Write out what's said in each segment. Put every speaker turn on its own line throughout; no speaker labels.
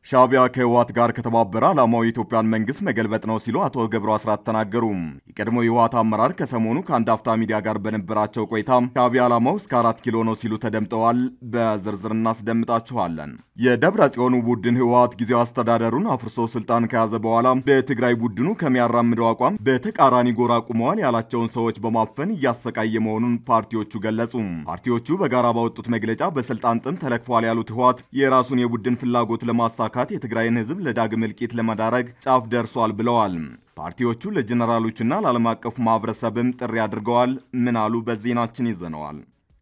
ሻቢያ ከህወሓት ጋር ከተባበረ ዓላማው የኢትዮጵያን መንግስት መገልበጥ ነው ሲሉ አቶ ገብሩ አስራት ተናገሩ። የቀድሞ የህወሓት አመራር ከሰሞኑ ከአንድ አፍታ ሚዲያ ጋር በነበራቸው ቆይታ ሻቢያ ዓላማው እስከ 4 ኪሎ ነው ሲሉ ተደምጠዋል። በዝርዝር እናስደምጣችኋለን። የደብረ ጽዮኑ ቡድን ህወሓት ጊዜው አስተዳደሩን አፍርሶ ስልጣን ከያዘ በኋላ በትግራይ ቡድኑ ከሚያራምደው አቋም በተቃራኒ ጎራ ቆመዋል ያላቸውን ሰዎች በማፈን እያሰቃየ መሆኑን ፓርቲዎቹ ገለጹ። ፓርቲዎቹ በጋራ ባወጡት መግለጫ በስልጣን ጥም ተለክፏል ያሉት ህወሓት የራሱን የቡድን ፍላጎት ለማሳካት የትግራይን ህዝብ ለዳግም እልቂት ለማዳረግ ጫፍ ደርሷል ብለዋል። ፓርቲዎቹ ለጀነራሎችና ለዓለም አቀፉ ማህበረሰብም ጥሪ አድርገዋል። ምን አሉ? በዜናችን ይዘነዋል።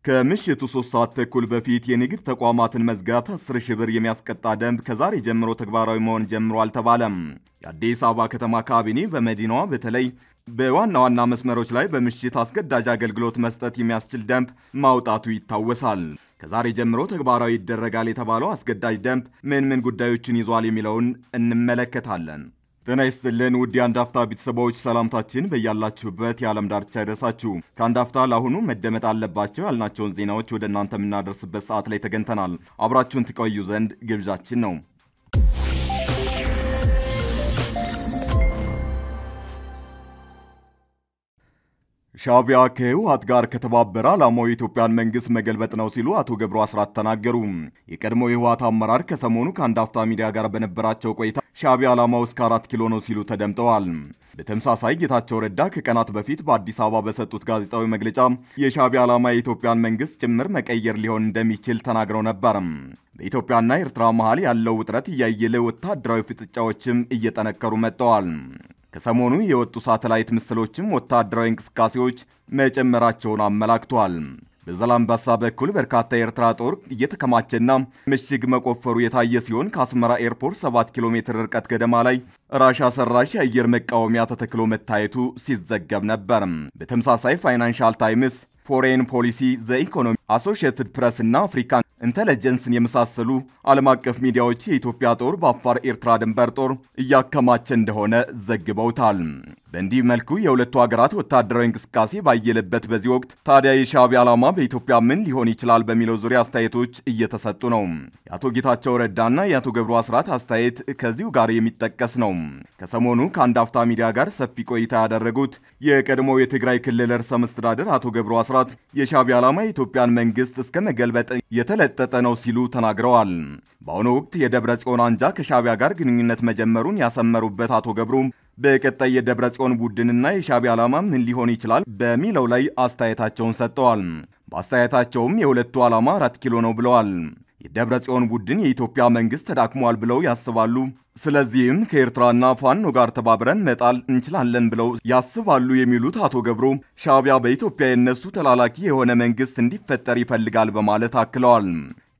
ከምሽቱ 3 ሰዓት ተኩል በፊት የንግድ ተቋማትን መዝጋት 10 ሺህ ብር የሚያስቀጣ ደንብ ከዛሬ ጀምሮ ተግባራዊ መሆን ጀምሯል ተባለም። የአዲስ አበባ ከተማ ካቢኔ በመዲናዋ በተለይ በዋና ዋና መስመሮች ላይ በምሽት አስገዳጅ አገልግሎት መስጠት የሚያስችል ደንብ ማውጣቱ ይታወሳል። ከዛሬ ጀምሮ ተግባራዊ ይደረጋል የተባለው አስገዳጅ ደንብ ምን ጉዳዮችን ይዟል የሚለውን እንመለከታለን። ጤና ይስጥልን ውድ የአንድ አፍታ ቤተሰቦች፣ ሰላምታችን በያላችሁበት የዓለም ዳርቻ ይድረሳችሁ። ከአንድ አፍታ ለአሁኑ መደመጥ አለባቸው ያልናቸውን ዜናዎች ወደ እናንተ የምናደርስበት ሰዓት ላይ ተገኝተናል። አብራችሁን ትቆዩ ዘንድ ግብዣችን ነው። ሻቢያ ከህወሓት ጋር ከተባበረ ዓላማው የኢትዮጵያን መንግስት መገልበጥ ነው ሲሉ አቶ ገብሩ አስራት ተናገሩ። የቀድሞ የህወሓት አመራር ከሰሞኑ ከአንድ አፍታ ሚዲያ ጋር በነበራቸው ቆይታ ሻቢያ ዓላማው እስከ 4 ኪሎ ነው ሲሉ ተደምጠዋል። በተመሳሳይ ጌታቸው ረዳ ከቀናት በፊት በአዲስ አበባ በሰጡት ጋዜጣዊ መግለጫ የሻቢያ ዓላማ የኢትዮጵያን መንግስት ጭምር መቀየር ሊሆን እንደሚችል ተናግረው ነበር። በኢትዮጵያና ኤርትራ መሃል ያለው ውጥረት እያየለ ወታደራዊ ፍጥጫዎችም እየጠነከሩ መጥተዋል። ከሰሞኑ የወጡ ሳተላይት ምስሎችም ወታደራዊ እንቅስቃሴዎች መጨመራቸውን አመላክቷል። በዛላምበሳ በኩል በርካታ የኤርትራ ጦር እየተከማቸና ምሽግ መቆፈሩ የታየ ሲሆን ከአስመራ ኤርፖርት 7 ኪሎ ሜትር ርቀት ገደማ ላይ ራሻ ሰራሽ የአየር መቃወሚያ ተተክሎ መታየቱ ሲዘገብ ነበር። በተመሳሳይ ፋይናንሻል ታይምስ፣ ፎሬን ፖሊሲ፣ ዘ ኢኮኖሚ፣ አሶሺየትድ ፕሬስ እና አፍሪካን ኢንተለጀንስን የመሳሰሉ ዓለም አቀፍ ሚዲያዎች የኢትዮጵያ ጦር በአፋር ኤርትራ ድንበር ጦር እያከማቸ እንደሆነ ዘግበውታል። በእንዲህ መልኩ የሁለቱ ሀገራት ወታደራዊ እንቅስቃሴ ባየለበት በዚህ ወቅት ታዲያ የሻቢያ ዓላማ በኢትዮጵያ ምን ሊሆን ይችላል በሚለው ዙሪያ አስተያየቶች እየተሰጡ ነው። የአቶ ጌታቸው ረዳና የአቶ ገብሩ አስራት አስተያየት ከዚሁ ጋር የሚጠቀስ ነው። ከሰሞኑ ከአንድ አፍታ ሚዲያ ጋር ሰፊ ቆይታ ያደረጉት የቀድሞው የትግራይ ክልል ርዕሰ መስተዳድር አቶ ገብሩ አስራት የሻቢያ ዓላማ የኢትዮጵያን መንግስት እስከ መገልበጥ የተለጠጠ ነው ሲሉ ተናግረዋል። በአሁኑ ወቅት የደብረ ጽዮን አንጃ ከሻቢያ ጋር ግንኙነት መጀመሩን ያሰመሩበት አቶ ገብሩ በቀጣይ የደብረ ጽዮን ቡድንና የሻቢያ ዓላማ ምን ሊሆን ይችላል በሚለው ላይ አስተያየታቸውን ሰጥተዋል። በአስተያየታቸውም የሁለቱ ዓላማ 4 ኪሎ ነው ብለዋል። የደብረ ጽዮን ቡድን የኢትዮጵያ መንግስት ተዳክሟል ብለው ያስባሉ። ስለዚህም ከኤርትራና ፋኖ ጋር ተባብረን መጣል እንችላለን ብለው ያስባሉ የሚሉት አቶ ገብሩ ሻቢያ በኢትዮጵያ የነሱ ተላላኪ የሆነ መንግስት እንዲፈጠር ይፈልጋል በማለት አክለዋል።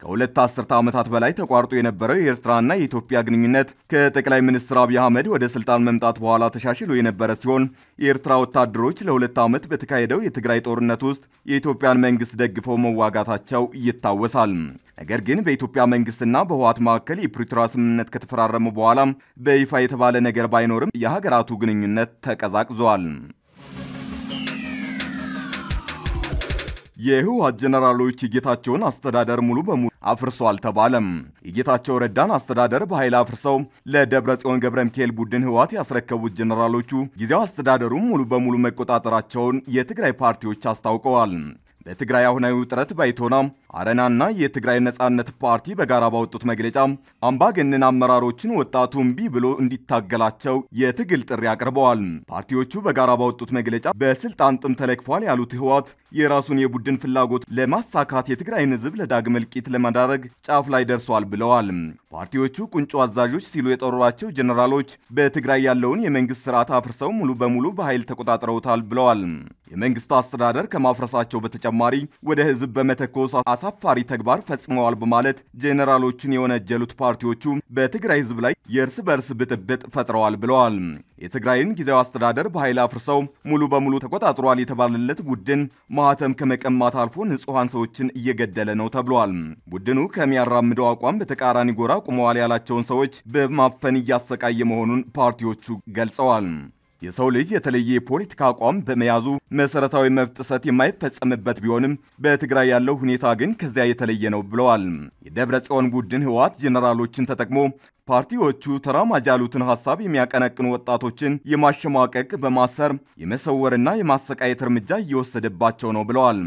ከሁለት አስርተ ዓመታት በላይ ተቋርጦ የነበረው የኤርትራና የኢትዮጵያ ግንኙነት ከጠቅላይ ሚኒስትር አብይ አህመድ ወደ ስልጣን መምጣት በኋላ ተሻሽሎ የነበረ ሲሆን የኤርትራ ወታደሮች ለ2 ዓመት በተካሄደው የትግራይ ጦርነት ውስጥ የኢትዮጵያን መንግስት ደግፈው መዋጋታቸው ይታወሳል። ነገር ግን በኢትዮጵያ መንግስትና በህወሓት መካከል የፕሪቶሪያ ስምምነት ከተፈራረሙ በኋላ በይፋ የተባለ ነገር ባይኖርም የሀገራቱ ግንኙነት ተቀዛቅዟል። የህወሓት ጀነራሎች የጌታቸውን አስተዳደር ሙሉ በሙሉ አፍርሷል ተባለም። የጌታቸው ረዳን አስተዳደር በኃይል አፍርሰው ለደብረ ጽዮን ገብረ ሚካኤል ቡድን ህወሓት ያስረከቡት ጀነራሎቹ ጊዜው አስተዳደሩን ሙሉ በሙሉ መቆጣጠራቸውን የትግራይ ፓርቲዎች አስታውቀዋል። በትግራይ አሁናዊ ውጥረት ባይቶና አረናና የትግራይ ነጻነት ፓርቲ በጋራ ባወጡት መግለጫ አምባገነን አመራሮችን ወጣቱ እምቢ ብሎ እንዲታገላቸው የትግል ጥሪ አቅርበዋል። ፓርቲዎቹ በጋራ ባወጡት መግለጫ በስልጣን ጥም ተለክፏል ያሉት ህወሓት የራሱን የቡድን ፍላጎት ለማሳካት የትግራይን ህዝብ ለዳግም እልቂት ለማዳረግ ጫፍ ላይ ደርሷል ብለዋል። ፓርቲዎቹ ቁንጮ አዛዦች ሲሉ የጠሯቸው ጀነራሎች በትግራይ ያለውን የመንግስት ስርዓት አፍርሰው ሙሉ በሙሉ በኃይል ተቆጣጥረውታል ብለዋል። የመንግስት አስተዳደር ከማፍረሳቸው በተጨማሪ ወደ ህዝብ በመተኮስ አሳፋሪ ተግባር ፈጽመዋል በማለት ጄኔራሎችን የወነጀሉት ፓርቲዎቹ በትግራይ ህዝብ ላይ የእርስ በርስ ብጥብጥ ፈጥረዋል ብለዋል። የትግራይን ጊዜያዊ አስተዳደር በኃይል አፍርሰው ሙሉ በሙሉ ተቆጣጥሯል የተባለለት ቡድን ማህተም ከመቀማት አልፎ ንጹሃን ሰዎችን እየገደለ ነው ተብሏል። ቡድኑ ከሚያራምደው አቋም በተቃራኒ ጎራ ቆመዋል ያላቸውን ሰዎች በማፈን እያሰቃየ መሆኑን ፓርቲዎቹ ገልጸዋል። የሰው ልጅ የተለየ የፖለቲካ አቋም በመያዙ መሰረታዊ መብት ጥሰት የማይፈጸምበት ቢሆንም በትግራይ ያለው ሁኔታ ግን ከዚያ የተለየ ነው ብለዋል። የደብረ ጽዮን ቡድን ህወሓት ጄኔራሎችን ተጠቅሞ ፓርቲዎቹ ተራማጅ ያሉትን ሐሳብ የሚያቀነቅኑ ወጣቶችን የማሸማቀቅ በማሰር የመሰወርና የማሰቃየት እርምጃ እየወሰደባቸው ነው ብለዋል።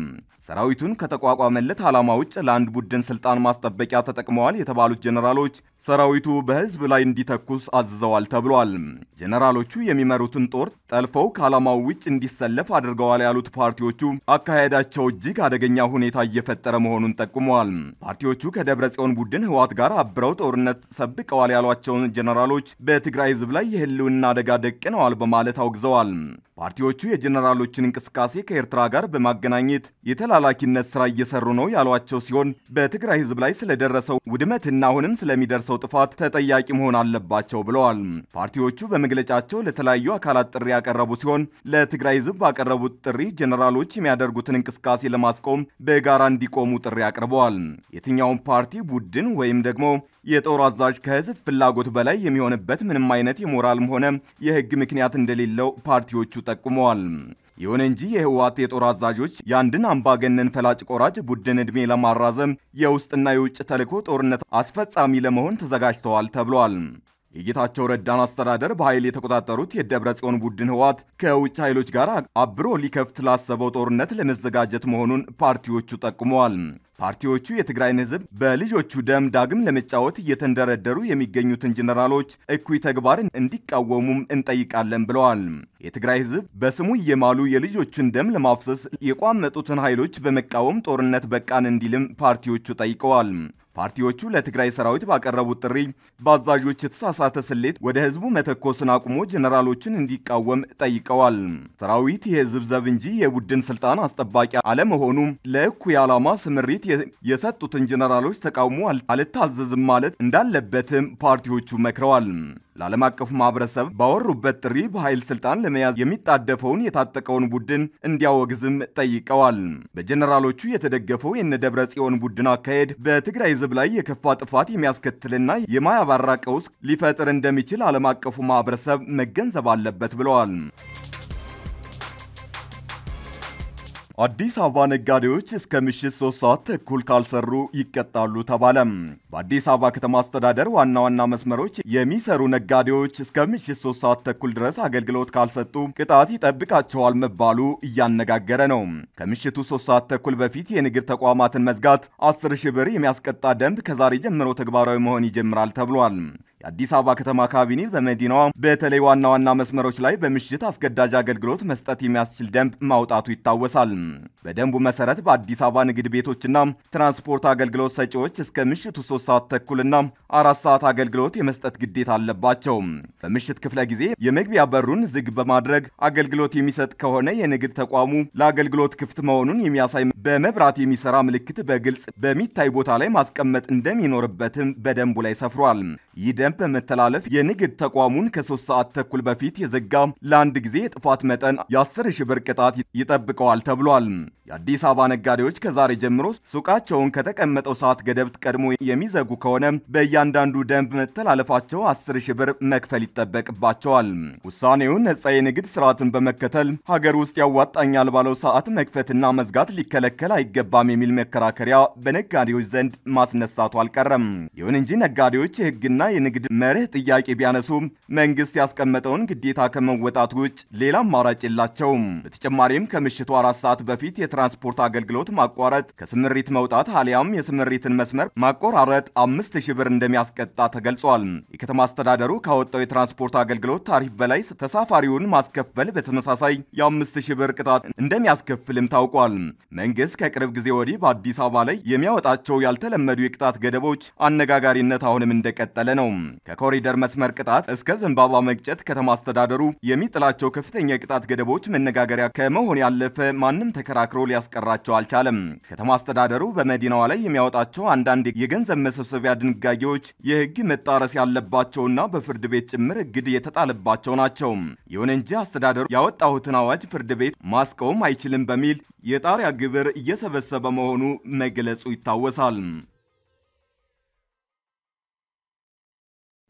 ሰራዊቱን ከተቋቋመለት ዓላማ ውጭ ለአንድ ቡድን ስልጣን ማስጠበቂያ ተጠቅመዋል የተባሉት ጀነራሎች ሰራዊቱ በህዝብ ላይ እንዲተኩስ አዝዘዋል ተብሏል። ጀነራሎቹ የሚመሩትን ጦር ጠልፈው ከዓላማው ውጭ እንዲሰለፍ አድርገዋል ያሉት ፓርቲዎቹ አካሄዳቸው እጅግ አደገኛ ሁኔታ እየፈጠረ መሆኑን ጠቁመዋል። ፓርቲዎቹ ከደብረጽዮን ቡድን ህወሓት ጋር አብረው ጦርነት ሰብቀዋል ያሏቸውን ጀነራሎች በትግራይ ህዝብ ላይ የህልውና አደጋ ደቅነዋል በማለት አውግዘዋል። ፓርቲዎቹ የጀነራሎችን እንቅስቃሴ ከኤርትራ ጋር በማገናኘት የተላላኪነት ስራ እየሰሩ ነው ያሏቸው ሲሆን በትግራይ ህዝብ ላይ ስለደረሰው ውድመትና አሁንም ስለሚደርሰው ጥፋት ተጠያቂ መሆን አለባቸው ብለዋል። ፓርቲዎቹ በመግለጫቸው ለተለያዩ አካላት ጥሪ ያቀረቡ ሲሆን ለትግራይ ህዝብ ባቀረቡት ጥሪ ጀነራሎች የሚያደርጉትን እንቅስቃሴ ለማስቆም በጋራ እንዲቆሙ ጥሪ አቅርበዋል። የትኛውም ፓርቲ ቡድን ወይም ደግሞ የጦር አዛዥ ከህዝብ ፍላጎት በላይ የሚሆንበት ምንም አይነት የሞራልም ሆነ የህግ ምክንያት እንደሌለው ፓርቲዎቹ ጠቁመዋል። ይሁን እንጂ የህወሓት የጦር አዛዦች የአንድን አምባገነን ፈላጭ ቆራጭ ቡድን ዕድሜ ለማራዘም የውስጥና የውጭ ተልዕኮ ጦርነት አስፈጻሚ ለመሆን ተዘጋጅተዋል ተብሏል። የጌታቸው ረዳን አስተዳደር በኃይል የተቆጣጠሩት የደብረጽዮን ቡድን ህወሓት ከውጭ ኃይሎች ጋር አብሮ ሊከፍት ላሰበው ጦርነት ለመዘጋጀት መሆኑን ፓርቲዎቹ ጠቁመዋል። ፓርቲዎቹ የትግራይን ህዝብ በልጆቹ ደም ዳግም ለመጫወት እየተንደረደሩ የሚገኙትን ጀነራሎች እኩይ ተግባር እንዲቃወሙም እንጠይቃለን ብለዋል። የትግራይ ህዝብ በስሙ እየማሉ የልጆቹን ደም ለማፍሰስ የቋመጡትን ኃይሎች በመቃወም ጦርነት በቃን እንዲልም ፓርቲዎቹ ጠይቀዋል። ፓርቲዎቹ ለትግራይ ሰራዊት ባቀረቡት ጥሪ በአዛዦች የተሳሳተ ስሌት ወደ ህዝቡ መተኮስን አቁሞ ጀነራሎችን እንዲቃወም ጠይቀዋል። ሰራዊት የህዝብ ዘብ እንጂ የቡድን ስልጣን አስጠባቂ አለመሆኑ ለእኩይ ዓላማ ስምሪት የሰጡትን ጀነራሎች ተቃውሞ አልታዘዝም ማለት እንዳለበትም ፓርቲዎቹ መክረዋል። ለዓለም አቀፉ ማህበረሰብ ባወሩበት ጥሪ በኃይል ስልጣን ለመያዝ የሚጣደፈውን የታጠቀውን ቡድን እንዲያወግዝም ጠይቀዋል። በጀነራሎቹ የተደገፈው የደብረጽዮን ቡድን አካሄድ በትግራይ ህዝብ ላይ የከፋ ጥፋት የሚያስከትልና የማያባራ ቀውስ ሊፈጥር እንደሚችል ዓለም አቀፉ ማህበረሰብ መገንዘብ አለበት ብለዋል። አዲስ አበባ ነጋዴዎች እስከ ምሽት 3 ሰዓት ተኩል ካልሰሩ ይቀጣሉ ተባለ። በአዲስ አበባ ከተማ አስተዳደር ዋና ዋና መስመሮች የሚሰሩ ነጋዴዎች እስከ ምሽት 3 ሰዓት ተኩል ድረስ አገልግሎት ካልሰጡ ቅጣት ይጠብቃቸዋል መባሉ እያነጋገረ ነው። ከምሽቱ 3 ሰዓት ተኩል በፊት የንግድ ተቋማትን መዝጋት 10,000 ብር የሚያስቀጣ ደንብ ከዛሬ ጀምሮ ተግባራዊ መሆን ይጀምራል ተብሏል። የአዲስ አበባ ከተማ ካቢኔ በመዲናዋ በተለይ ዋና ዋና መስመሮች ላይ በምሽት አስገዳጅ አገልግሎት መስጠት የሚያስችል ደንብ ማውጣቱ ይታወሳል። በደንቡ መሰረት በአዲስ አበባ ንግድ ቤቶችና ትራንስፖርት አገልግሎት ሰጪዎች እስከ ምሽቱ 3 ሰዓት ተኩልና 4 ሰዓት አገልግሎት የመስጠት ግዴታ አለባቸው። በምሽት ክፍለ ጊዜ የመግቢያ በሩን ዝግ በማድረግ አገልግሎት የሚሰጥ ከሆነ የንግድ ተቋሙ ለአገልግሎት ክፍት መሆኑን የሚያሳይ በመብራት የሚሰራ ምልክት በግልጽ በሚታይ ቦታ ላይ ማስቀመጥ እንደሚኖርበትም በደንቡ ላይ ሰፍሯል። ይህ ደንብ በመተላለፍ የንግድ ተቋሙን ከ3 ሰዓት ተኩል በፊት የዘጋ ለአንድ ጊዜ የጥፋት መጠን የ10,000 ብር ቅጣት ይጠብቀዋል ተብሏል። የአዲስ አበባ ነጋዴዎች ከዛሬ ጀምሮ ሱቃቸውን ከተቀመጠው ሰዓት ገደብ ቀድሞ የሚዘጉ ከሆነ በእያንዳንዱ ደንብ መተላለፋቸው 10,000 ብር መክፈል ይጠበቅባቸዋል። ውሳኔውን ነጻ የንግድ ስርዓትን በመከተል ሀገር ውስጥ ያዋጣኛል ባለው ሰዓት መክፈትና መዝጋት ሊከለከል አይገባም የሚል መከራከሪያ በነጋዴዎች ዘንድ ማስነሳቱ አልቀረም። ይሁን እንጂ ነጋዴዎች የህግና የንግድ መርህ ጥያቄ ቢያነሱ መንግስት ያስቀመጠውን ግዴታ ከመወጣት ውጭ ሌላ አማራጭ የላቸውም። በተጨማሪም ከምሽቱ 4 ሰዓት በፊት የትራንስፖርት አገልግሎት ማቋረጥ፣ ከስምሪት መውጣት አሊያም የስምሪትን መስመር ማቆራረጥ 5,000 ብር እንደሚያስቀጣ ተገልጿል። የከተማ አስተዳደሩ ካወጣው የትራንስፖርት አገልግሎት ታሪፍ በላይ ተሳፋሪውን ማስከፈል በተመሳሳይ የ5,000 ብር ቅጣት እንደሚያስከፍልም ታውቋል። መንግስት ከቅርብ ጊዜ ወዲህ በአዲስ አበባ ላይ የሚያወጣቸው ያልተለመዱ የቅጣት ገደቦች አነጋጋሪነት አሁንም እንደቀጠለ ነው። ከኮሪደር መስመር ቅጣት እስከ ዘንባባ መግጨት ከተማ አስተዳደሩ የሚጥላቸው ከፍተኛ የቅጣት ገደቦች መነጋገሪያ ከመሆን ያለፈ ማንም ተከራክሮ ሊያስቀራቸው አልቻለም። ከተማ አስተዳደሩ በመዲናዋ ላይ የሚያወጣቸው አንዳንድ የገንዘብ መሰብሰቢያ ድንጋጌዎች የህግ መጣረስ ያለባቸውና በፍርድ ቤት ጭምር እግድ የተጣለባቸው ናቸው። ይሁን እንጂ አስተዳደሩ ያወጣሁትን አዋጅ ፍርድ ቤት ማስቆም አይችልም በሚል የጣሪያ ግብር እየሰበሰበ መሆኑ መግለጹ ይታወሳል።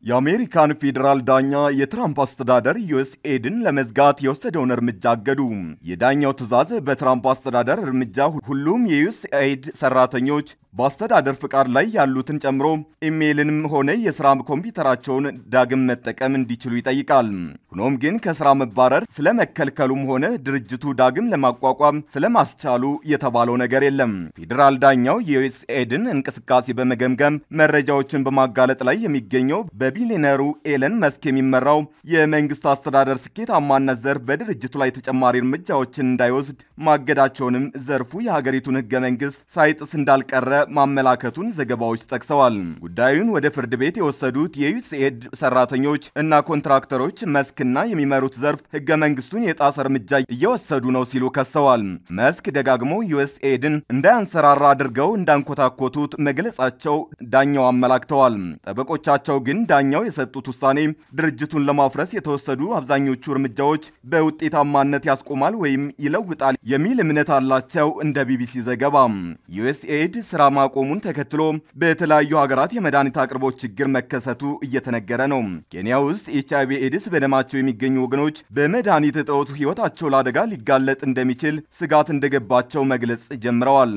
የአሜሪካን ፌዴራል ዳኛ የትራምፕ አስተዳደር ዩኤስኤድን ለመዝጋት የወሰደውን እርምጃ አገዱ። የዳኛው ትዕዛዝ በትራምፕ አስተዳደር እርምጃ ሁሉም የዩኤስኤድ ሰራተኞች በአስተዳደር ፍቃድ ላይ ያሉትን ጨምሮ ኢሜይልንም ሆነ የሥራ ኮምፒውተራቸውን ዳግም መጠቀም እንዲችሉ ይጠይቃል። ሆኖም ግን ከሥራ መባረር ስለመከልከሉም ሆነ ድርጅቱ ዳግም ለማቋቋም ስለማስቻሉ የተባለው ነገር የለም። ፌዴራል ዳኛው የዩኤስኤድን እንቅስቃሴ በመገምገም መረጃዎችን በማጋለጥ ላይ የሚገኘው በቢሊዮነሩ ኤለን መስክ የሚመራው የመንግስት አስተዳደር ስኬታማነት ዘርፍ በድርጅቱ ላይ ተጨማሪ እርምጃዎችን እንዳይወስድ ማገዳቸውንም ዘርፉ የሀገሪቱን ሕገ መንግስት ሳይጥስ እንዳልቀረ ማመላከቱን ዘገባዎች ጠቅሰዋል። ጉዳዩን ወደ ፍርድ ቤት የወሰዱት የዩኤስኤድ ሰራተኞች እና ኮንትራክተሮች መስክና የሚመሩት ዘርፍ ሕገ መንግስቱን የጣሰ እርምጃ እየወሰዱ ነው ሲሉ ከሰዋል። መስክ ደጋግሞ ዩኤስኤድን እንዳያንሰራራ አድርገው እንዳንኮታኮቱት መግለጻቸው ዳኛው አመላክተዋል። ጠበቆቻቸው ግን ዳኛው የሰጡት ውሳኔ ድርጅቱን ለማፍረስ የተወሰዱ አብዛኞቹ እርምጃዎች በውጤታማነት ያስቆማል ወይም ይለውጣል የሚል እምነት አላቸው። እንደ ቢቢሲ ዘገባ ዩኤስኤድ ስራ ማቆሙን ተከትሎ በተለያዩ ሀገራት የመድኃኒት አቅርቦት ችግር መከሰቱ እየተነገረ ነው። ኬንያ ውስጥ ኤችአይቪ ኤድስ በደማቸው የሚገኙ ወገኖች በመድኃኒት እጦት ህይወታቸው ለአደጋ ሊጋለጥ እንደሚችል ስጋት እንደገባቸው መግለጽ ጀምረዋል።